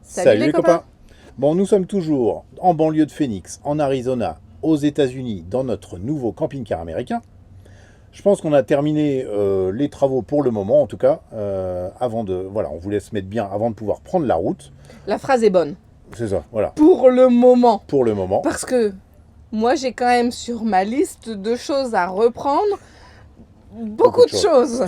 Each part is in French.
Salut les copains. Bon, nous sommes toujours en banlieue de Phoenix, en Arizona, aux États-Unis, dans notre nouveau camping-car américain. Je pense qu'on a terminé les travaux pour le moment, en tout cas, avant de... Voilà, on voulait se mettre bien avant de pouvoir prendre la route. La phrase est bonne. C'est ça, voilà. Pour le moment. Pour le moment. Parce que moi, j'ai quand même sur ma liste de choses à reprendre beaucoup de choses.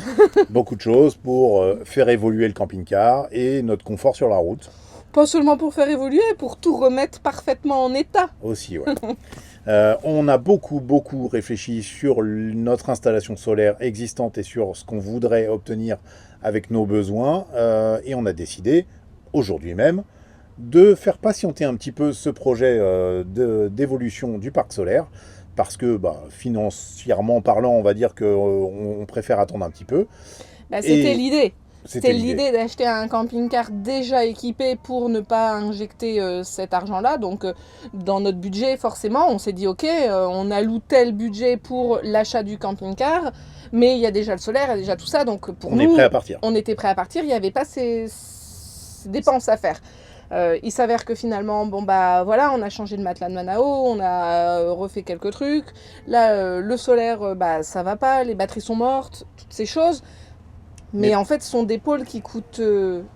Beaucoup de choses pour faire évoluer le camping-car et notre confort sur la route. Pas seulement pour faire évoluer, pour tout remettre parfaitement en état. Aussi, ouais. On a beaucoup réfléchi sur notre installation solaire existante et sur ce qu'on voudrait obtenir avec nos besoins. Et on a décidé, aujourd'hui même, de faire patienter un petit peu ce projet d'évolution du parc solaire. Parce que financièrement parlant, on va dire qu'on préfère attendre un petit peu. C'était l'idée. C'était l'idée d'acheter un camping-car déjà équipé pour ne pas injecter cet argent-là. Donc, dans notre budget, forcément, on s'est dit, OK, on alloue tel budget pour l'achat du camping-car, mais il y a déjà le solaire, il y a déjà tout ça. Donc, pour nous, est prêt à partir. On était prêt à partir. Il n'y avait pas ces dépenses à faire. Il s'avère que finalement, voilà, on a changé de matelas de Manao, on a refait quelques trucs. Là, le solaire, ça va pas, les batteries sont mortes, toutes ces choses. Mais en fait, ce sont des pôles qui coûtent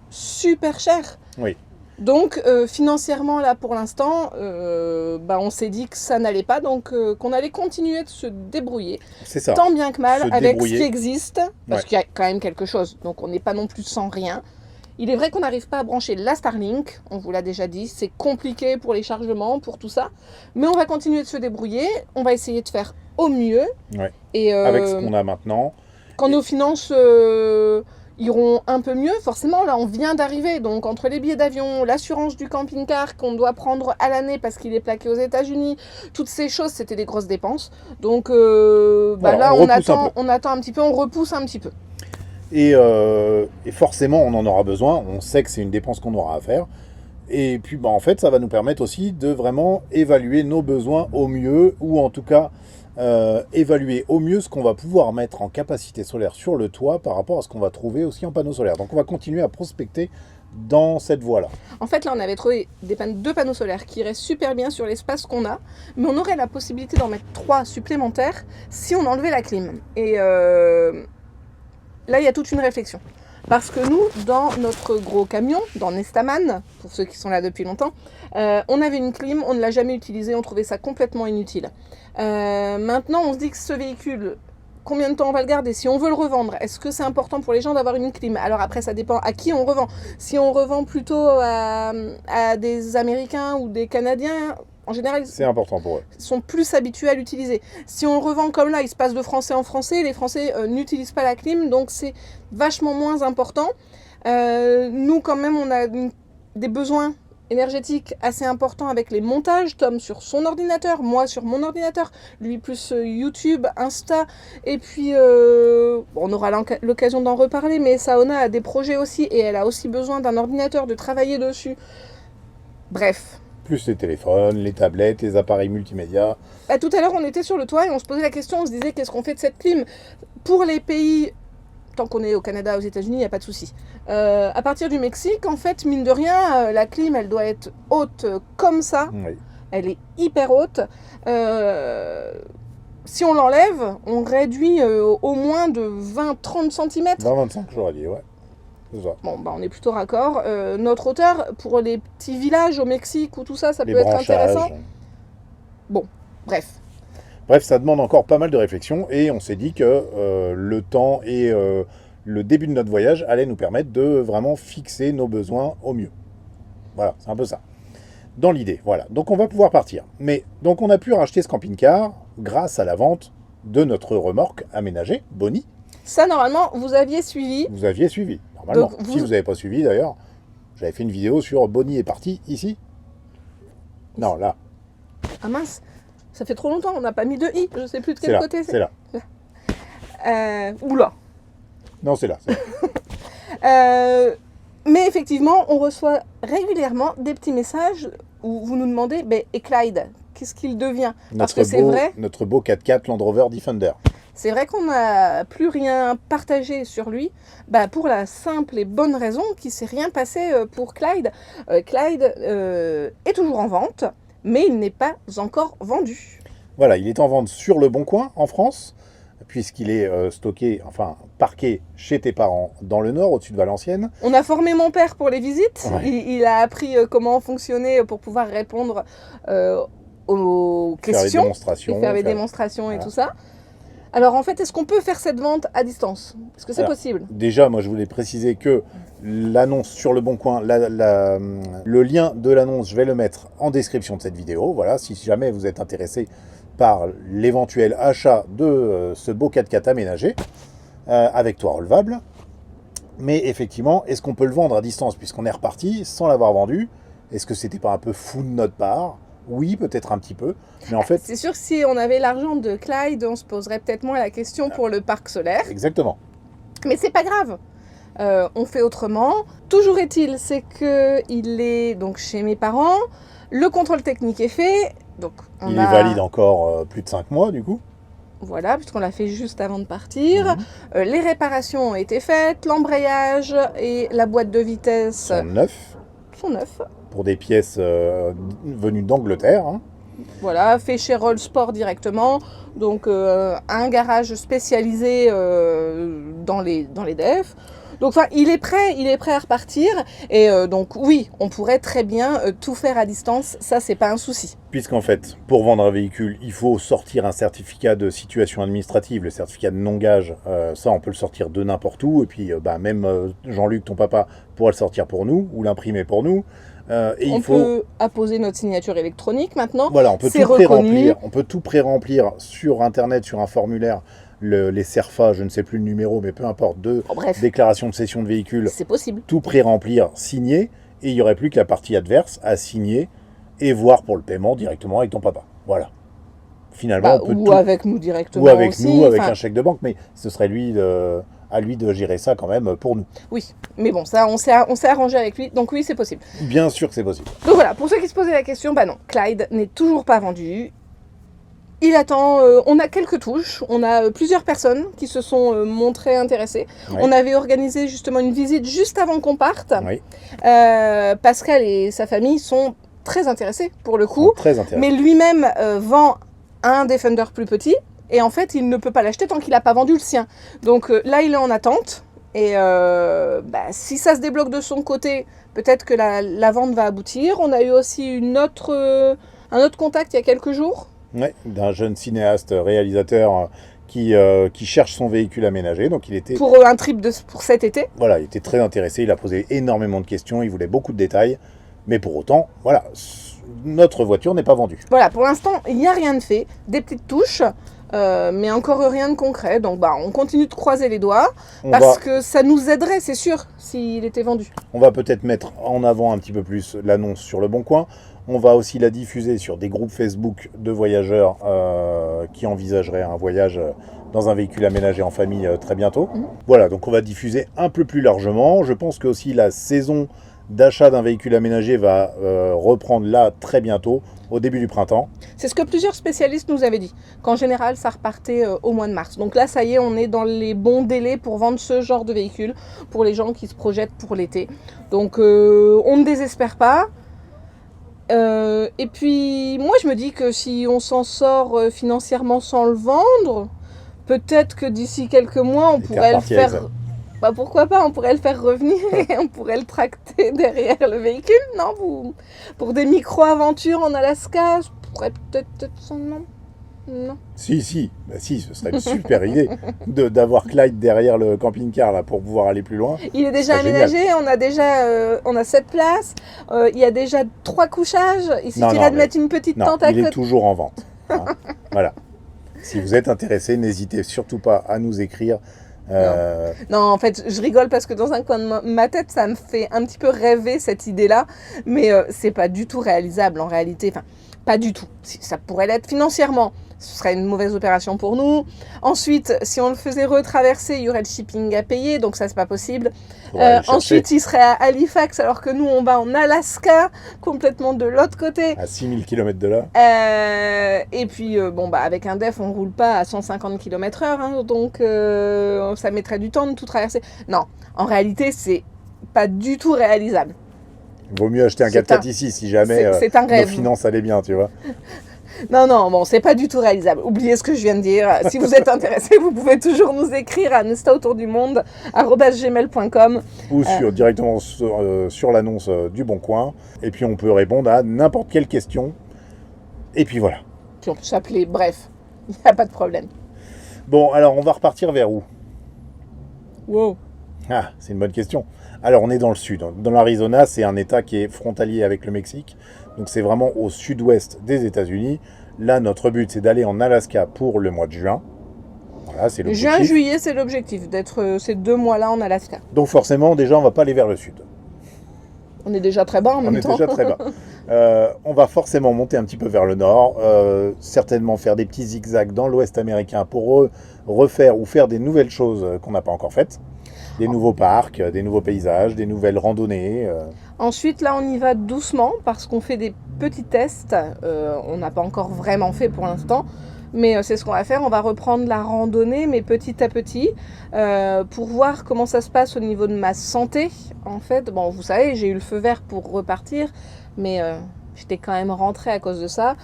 super cher. Oui. Donc, financièrement, là, pour l'instant, on s'est dit que ça n'allait pas, donc qu'on allait continuer de se débrouiller. C'est ça. Tant bien que mal, avec ce qui existe, parce qu'il y a quand même quelque chose. Donc, on n'est pas non plus sans rien. Il est vrai qu'on n'arrive pas à brancher la Starlink, on vous l'a déjà dit, c'est compliqué pour les chargements, pour tout ça. Mais on va continuer de se débrouiller, on va essayer de faire au mieux. Ouais. Et avec ce qu'on a maintenant. Quand nos finances iront un peu mieux, forcément, là, on vient d'arriver. Donc, entre les billets d'avion, l'assurance du camping-car qu'on doit prendre à l'année parce qu'il est plaqué aux États-Unis, toutes ces choses, c'était des grosses dépenses. Donc, là, on attend un petit peu, on repousse un petit peu. Et forcément, on en aura besoin. On sait que c'est une dépense qu'on aura à faire. Et puis, en fait, ça va nous permettre aussi de vraiment évaluer nos besoins au mieux, ou en tout cas, évaluer au mieux ce qu'on va pouvoir mettre en capacité solaire sur le toit par rapport à ce qu'on va trouver aussi en panneaux solaires. Donc, on va continuer à prospecter dans cette voie-là. En fait, là, on avait trouvé deux panneaux solaires qui iraient super bien sur l'espace qu'on a, mais on aurait la possibilité d'en mettre 3 supplémentaires si on enlevait la clim. Et là, il y a toute une réflexion. Parce que nous, dans notre gros camion, dans Nestaman, pour ceux qui sont là depuis longtemps, on avait une clim, on ne l'a jamais utilisée, on trouvait ça complètement inutile. Maintenant, on se dit que ce véhicule, combien de temps on va le garder? Si on veut le revendre, est-ce que c'est important pour les gens d'avoir une clim? Alors après, ça dépend à qui on revend. Si on revend plutôt à des Américains ou des Canadiens, en général, c'est important pour eux. Ils sont plus habitués à l'utiliser. Si on le revend comme là, il se passe de français en français, les Français n'utilisent pas la clim, donc c'est vachement moins important. Nous, quand même, on a des besoins énergétiques assez importants avec les montages. Tom sur son ordinateur, moi sur mon ordinateur, lui plus YouTube, Insta. Et puis, on aura l'occasion d'en reparler, mais Saona a des projets aussi et elle a aussi besoin d'un ordinateur, de travailler dessus. Bref. Plus les téléphones, les tablettes, les appareils multimédia. Tout à l'heure, on était sur le toit et on se posait la question, on se disait qu'est-ce qu'on fait de cette clim? Pour les pays, tant qu'on est au Canada, aux États-Unis, il n'y a pas de souci. À partir du Mexique, en fait, mine de rien, la clim, elle doit être haute comme ça. Oui. Elle est hyper haute. Si on l'enlève, on réduit au moins de 20-30 cm. 20-25, j'aurais dit, ouais. Bon, on est plutôt raccord. Notre hauteur, pour les petits villages au Mexique ou tout ça, ça peut être intéressant. Bon, bref. Bref, ça demande encore pas mal de réflexion et on s'est dit que le temps et le début de notre voyage allaient nous permettre de vraiment fixer nos besoins au mieux. Voilà, c'est un peu ça. Dans l'idée, voilà. Donc on va pouvoir partir. Mais donc on a pu racheter ce camping-car grâce à la vente de notre remorque aménagée, Bonnie. Ça, normalement, vous aviez suivi. Vous aviez suivi, normalement. Donc, si vous n'avez pas suivi, d'ailleurs, j'avais fait une vidéo sur Bonnie est parti, ici. Non, là. Ah mince, ça fait trop longtemps, on n'a pas mis de i, je ne sais plus de quel côté c'est. C'est là. Oula. Non, c'est là. Mais effectivement, on reçoit régulièrement des petits messages où vous nous demandez, et Clyde, qu'est-ce qu'il devient? Parce que c'est vrai. Notre beau 4x4 Land Rover Defender. C'est vrai qu'on n'a plus rien partagé sur lui, pour la simple et bonne raison qu'il ne s'est rien passé pour Clyde. Clyde est toujours en vente, mais il n'est pas encore vendu. Voilà, il est en vente sur Le Bon Coin en France, puisqu'il est parqué chez tes parents dans le Nord, au-dessus de Valenciennes. On a formé mon père pour les visites. Ouais. Il a appris comment fonctionner pour pouvoir répondre aux questions. Faire les démonstrations et voilà. tout ça. Alors en fait, est-ce qu'on peut faire cette vente à distance? Est-ce que c'est possible? Déjà, moi je voulais préciser que l'annonce sur Le Bon Coin, le lien de l'annonce, je vais le mettre en description de cette vidéo. Voilà, si jamais vous êtes intéressé par l'éventuel achat de ce beau 4x4 aménagé avec toit relevable. Mais effectivement, est-ce qu'on peut le vendre à distance puisqu'on est reparti sans l'avoir vendu? Est-ce que c'était pas un peu fou de notre part? Oui, peut-être un petit peu. Mais en fait, c'est sûr que si on avait l'argent de Clyde, on se poserait peut-être moins la question pour le parc solaire. Exactement. Mais c'est pas grave. On fait autrement. Toujours est-il, c'est qu'il est donc chez mes parents. Le contrôle technique est fait. Donc Il est valide encore plus de 5 mois du coup. Voilà, puisqu'on l'a fait juste avant de partir. Les réparations ont été faites, l'embrayage et la boîte de vitesse Sont neufs. sont neufs. Pour des pièces venues d'Angleterre. Hein. Voilà, fait chez Roll Sport directement. Donc un garage spécialisé dans les defs. Donc il est prêt à repartir. Et donc oui, on pourrait très bien tout faire à distance. Ça, c'est pas un souci. Puisqu'en fait, pour vendre un véhicule, il faut sortir un certificat de situation administrative, le certificat de non-gage. Ça, on peut le sortir de n'importe où. Et puis, même Jean-Luc, ton papa, pourra le sortir pour nous ou l'imprimer pour nous. On peut apposer notre signature électronique maintenant. Voilà, on peut tout pré-remplir. On peut tout pré-remplir sur Internet, sur un formulaire. Les CERFA, je ne sais plus le numéro, mais peu importe, déclaration de cession de véhicule. C'est possible. Tout pré-remplir, signer. Et il n'y aurait plus que la partie adverse à signer et voir pour le paiement directement avec ton papa. Voilà. Finalement, on peut ou avec nous directement. Ou avec aussi, nous, avec un chèque de banque, mais ce serait à lui de gérer ça quand même pour nous. Oui, mais bon, ça, on s'est arrangé avec lui, donc oui, c'est possible. Bien sûr que c'est possible. Donc voilà, pour ceux qui se posaient la question, non, Clyde n'est toujours pas vendu. Il attend, on a quelques touches, on a plusieurs personnes qui se sont montrées intéressées. Oui. On avait organisé justement une visite juste avant qu'on parte. Oui. Pascal et sa famille sont très intéressés pour le coup. Très intéressés. Mais lui-même vend un Defender plus petit et en fait il ne peut pas l'acheter tant qu'il n'a pas vendu le sien. Donc là il est en attente et si ça se débloque de son côté, peut-être que la vente va aboutir. On a eu aussi un autre contact il y a quelques jours. Oui, d'un jeune cinéaste réalisateur qui cherche son véhicule aménagé. Donc il était pour un trip pour cet été. Voilà, il était très intéressé, il a posé énormément de questions, il voulait beaucoup de détails, mais pour autant, voilà, notre voiture n'est pas vendue. Voilà, pour l'instant, il n'y a rien de fait, des petites touches, mais encore rien de concret. Donc on continue de croiser les doigts, que ça nous aiderait, c'est sûr, s'il était vendu. On va peut-être mettre en avant un petit peu plus l'annonce sur Le Bon Coin. On va aussi la diffuser sur des groupes Facebook de voyageurs qui envisageraient un voyage dans un véhicule aménagé en famille très bientôt. Voilà, donc on va diffuser un peu plus largement. Je pense que aussi la saison d'achat d'un véhicule aménagé va reprendre là très bientôt, au début du printemps. C'est ce que plusieurs spécialistes nous avaient dit, qu'en général ça repartait au mois de mars. Donc là ça y est, on est dans les bons délais pour vendre ce genre de véhicule pour les gens qui se projettent pour l'été. Donc on ne désespère pas. Et puis moi je me dis que si on s'en sort financièrement sans le vendre, peut-être que d'ici quelques mois on pourrait le faire. Pourquoi pas, on pourrait le faire revenir et on pourrait le tracter derrière le véhicule, non? Pour des micro-aventures en Alaska, je pourrais peut-être non. Si, ce serait une super idée d'avoir Clyde derrière le camping-car là, pour pouvoir aller plus loin. Il est déjà aménagé, on a 7 places, il y a déjà 3 couchages, il suffirait de mettre une petite tente à côté. Il est toujours en vente. Hein. Voilà. Si vous êtes intéressé, n'hésitez surtout pas à nous écrire. Non, en fait, je rigole parce que dans un coin de ma tête, ça me fait un petit peu rêver cette idée-là, mais c'est pas du tout réalisable en réalité. Enfin, pas du tout. Ça pourrait l'être financièrement. ce serait une mauvaise opération pour nous. Ensuite, si on le faisait retraverser, il y aurait le shipping à payer, donc ça, c'est pas possible. Faudrait aller chercher Ensuite, il serait à Halifax, alors que nous, on va en Alaska, complètement de l'autre côté. à 6000 km de là. Et puis, avec un DEF, on roule pas à 150 km/h, hein, donc ça mettrait du temps de tout traverser. Non, en réalité, c'est pas du tout réalisable. Il vaut mieux acheter un 4x4 ici si jamais c'est un nos rêve. finances allaient bien, tu vois. Non, bon, c'est pas du tout réalisable. Oubliez ce que je viens de dire. Si vous êtes intéressé, vous pouvez toujours nous écrire à nestaautourdumonde@gmail.com Ou directement sur l'annonce du Bon Coin. Et puis on peut répondre à n'importe quelle question. Et puis voilà. Puis on peut s'appeler, bref, il n'y a pas de problème. Bon, alors on va repartir vers où? Wow. Ah, c'est une bonne question. Alors on est dans le sud. Dans l'Arizona, c'est un état qui est frontalier avec le Mexique. Donc c'est vraiment au sud-ouest des États-Unis. Là, notre but, c'est d'aller en Alaska pour le mois de juin. Voilà, c'est l'objectif. Juin-juillet, c'est l'objectif, d'être ces 2 mois-là en Alaska. Donc forcément, déjà, on va pas aller vers le sud. On est déjà très bas en même temps. On est déjà très bas. On va forcément monter un petit peu vers le nord, certainement faire des petits zigzags dans l'ouest américain pour refaire ou faire des nouvelles choses qu'on n'a pas encore faites. Des nouveaux parcs, des nouveaux paysages, des nouvelles randonnées. Ensuite, là, on y va doucement parce qu'on fait des petits tests. On n'a pas encore vraiment fait pour l'instant. Mais c'est ce qu'on va faire. On va reprendre la randonnée, mais petit à petit, pour voir comment ça se passe au niveau de ma santé. En fait, bon, vous savez, j'ai eu le feu vert pour repartir, mais j'étais quand même rentrée à cause de ça.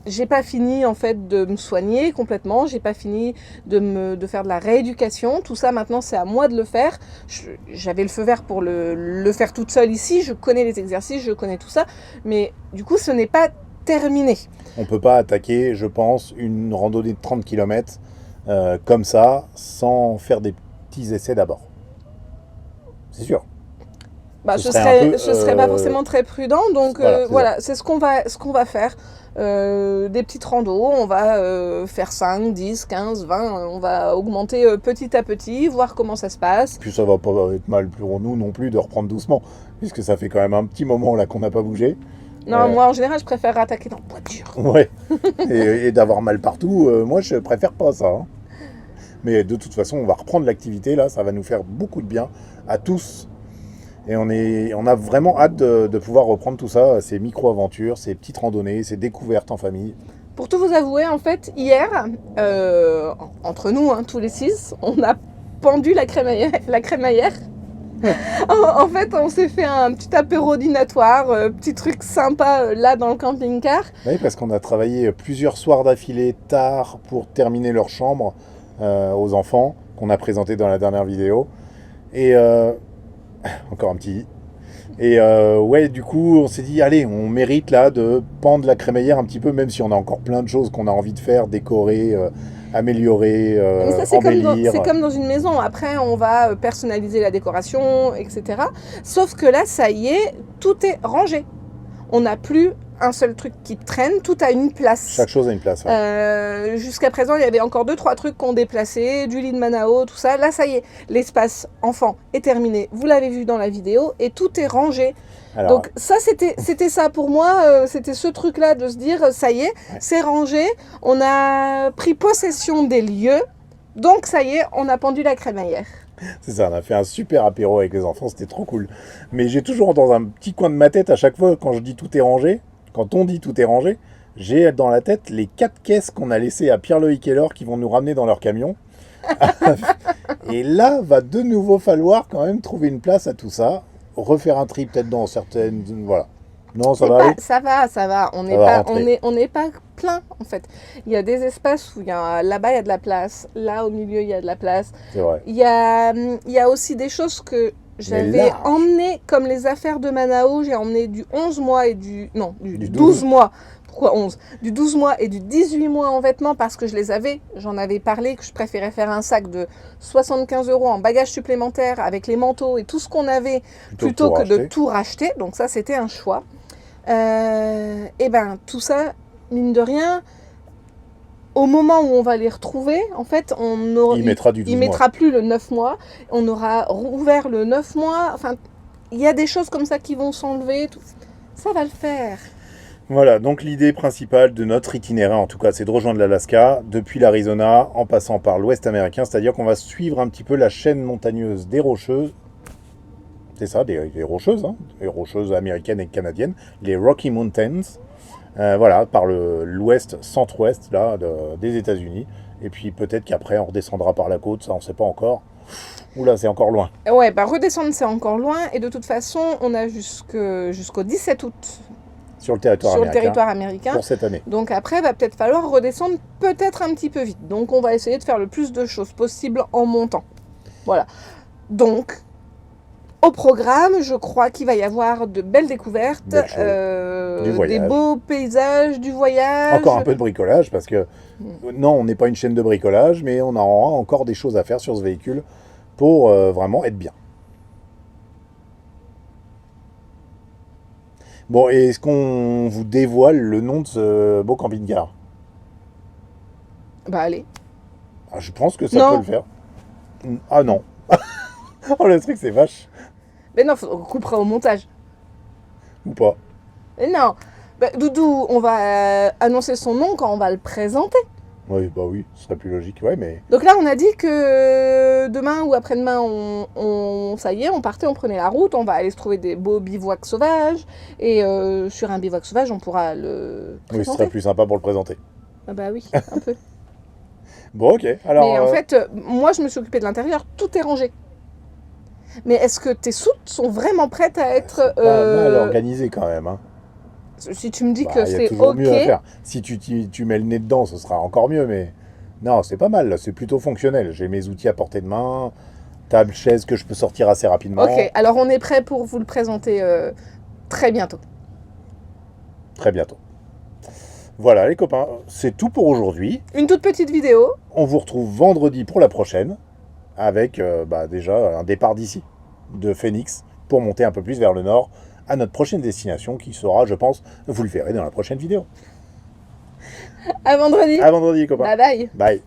J'ai pas fini en fait de me soigner complètement, j'ai pas fini de faire de la rééducation, tout ça maintenant c'est à moi de le faire. J'avais le feu vert pour le faire toute seule ici, je connais les exercices, je connais tout ça, mais du coup ce n'est pas terminé. On peut pas attaquer, je pense, une randonnée de 30 km comme ça, sans faire des petits essais d'abord. C'est sûr. Ce serait pas forcément très prudent, donc voilà, c'est ce qu'on va faire. Des petites randos, on va faire 5, 10, 15, 20, on va augmenter petit à petit, voir comment ça se passe. Puis ça va pas être mal pour nous non plus de reprendre doucement, puisque ça fait quand même un petit moment là qu'on n'a pas bougé. Non, moi en général je préfère attaquer dans le bois dur. Ouais, et d'avoir mal partout, moi je préfère pas ça. Hein. Mais de toute façon, on va reprendre l'activité là, ça va nous faire beaucoup de bien à tous. Et on a vraiment hâte de pouvoir reprendre tout ça, ces micro-aventures, ces petites randonnées, ces découvertes en famille. Pour tout vous avouer, en fait, hier, entre nous, hein, tous les 6, on a pendu la crémaillère. En fait, on s'est fait un petit apéro dînatoire, petit truc sympa là dans le camping-car. Oui, parce qu'on a travaillé plusieurs soirs d'affilée tard pour terminer leur chambre aux enfants, qu'on a présenté dans la dernière vidéo. Et... encore un petit. Et ouais, du coup, on s'est dit, allez, on mérite là de pendre la crémaillère un petit peu, même si on a encore plein de choses qu'on a envie de faire, décorer, améliorer, embellir. C'est comme dans une maison. Après, on va personnaliser la décoration, etc. Sauf que là, ça y est, tout est rangé. On n'a plus un seul truc qui traîne, tout a une place. Chaque chose a une place. Ouais. Jusqu'à présent, il y avait encore 2-3 trucs qu'on déplaçait, du lit de Manao, tout ça. Là, ça y est, l'espace enfant est terminé. Vous l'avez vu dans la vidéo et tout est rangé. Alors, donc ça, c'était ça pour moi. C'était ce truc-là de se dire, ça y est, c'est rangé. On a pris possession des lieux. Donc ça y est, on a pendu la crémaillère. C'est ça, on a fait un super apéro avec les enfants, c'était trop cool. Mais j'ai toujours dans un petit coin de ma tête, à chaque fois, quand je dis tout est rangé, quand on dit tout est rangé, j'ai dans la tête les 4 caisses qu'on a laissées à Pierre-Loïc et Laure qui vont nous ramener dans leur camion. Et là, va de nouveau falloir quand même trouver une place à tout ça, refaire un tri peut-être dans certaines... Voilà. Non, ça va aller ? Ça va. On n'est pas plein, en fait. Il y a des espaces où là-bas, il y a de la place. Là, au milieu, il y a de la place. C'est vrai. Il y a aussi des choses que j'avais emmenées, comme les affaires de Manao. J'ai emmené du 11 mois et du 12 mois. Pourquoi 11 ? Du 12 mois et du 18 mois en vêtements parce que j'en avais parlé, que je préférais faire un sac de 75 € en bagages supplémentaires avec les manteaux et tout ce qu'on avait plutôt que de tout racheter. Donc ça, c'était un choix. Et ben tout ça, mine de rien, au moment où on va les retrouver, en fait, il mettra plus le 9 mois, on aura rouvert le 9 mois, enfin, il y a des choses comme ça qui vont s'enlever, tout. Ça va le faire. Voilà, donc l'idée principale de notre itinéraire, en tout cas, c'est de rejoindre l'Alaska depuis l'Arizona en passant par l'Ouest américain, c'est-à-dire qu'on va suivre un petit peu la chaîne montagneuse des Rocheuses. C'est ça, des Rocheuses, hein, les Rocheuses américaines et canadiennes, les Rocky Mountains, voilà, par l'ouest, centre-ouest là, des États-Unis. Et puis peut-être qu'après on redescendra par la côte, ça on ne sait pas encore. Oula, c'est encore loin. Ouais, bah redescendre c'est encore loin et de toute façon on a jusqu'au 17 août Sur le territoire sur le américain territoire américain. pour cette année. Donc après va peut-être falloir redescendre peut-être un petit peu vite. Donc on va essayer de faire le plus de choses possible en montant. Voilà. Donc au programme, je crois qu'il va y avoir de belles découvertes, Belles choses. Du voyage. des beaux paysages, du voyage. Encore un peu de bricolage parce que non, on n'est pas une chaîne de bricolage, mais on aura encore des choses à faire sur ce véhicule pour vraiment être bien. Bon, et est-ce qu'on vous dévoile le nom de ce beau camping-car? Bah allez. Ah, je pense que ça Non. peut le faire. Ah non. Oh, le truc, c'est vache. Mais non, on coupera au montage. Ou pas. Mais non. Bah, Doudou, on va annoncer son nom quand on va le présenter. Oui, bah oui, ce serait plus logique. Ouais, mais Donc là, on a dit que demain ou après-demain, ça y est, on partait, on prenait la route, on va aller se trouver des beaux bivouacs sauvages. Et sur un bivouac sauvage, on pourra le oui, ce serait présenter. plus sympa pour le présenter. Ah bah oui, un peu. Bon, ok. Alors, Mais en fait, moi, je me suis occupée de l'intérieur, tout est rangé. Mais est-ce que tes soutes sont vraiment prêtes à être... pas mal organisé quand même. Hein. Si tu me dis Bah, que il y a c'est toujours ok, mieux à faire. Si tu mets le nez dedans, ce sera encore mieux, mais non, c'est pas mal. Là, c'est plutôt fonctionnel. J'ai mes outils à portée de main, table, chaise que je peux sortir assez rapidement. ok, alors on est prêt pour vous le présenter très bientôt. Très bientôt. Voilà, les copains, c'est tout pour aujourd'hui. Une toute petite vidéo. On vous retrouve vendredi pour la prochaine, avec déjà un départ d'ici, de Phoenix, pour monter un peu plus vers le nord, à notre prochaine destination, qui sera, je pense, vous le verrez dans la prochaine vidéo. À vendredi. À vendredi, les copains. Bye bye. Bye.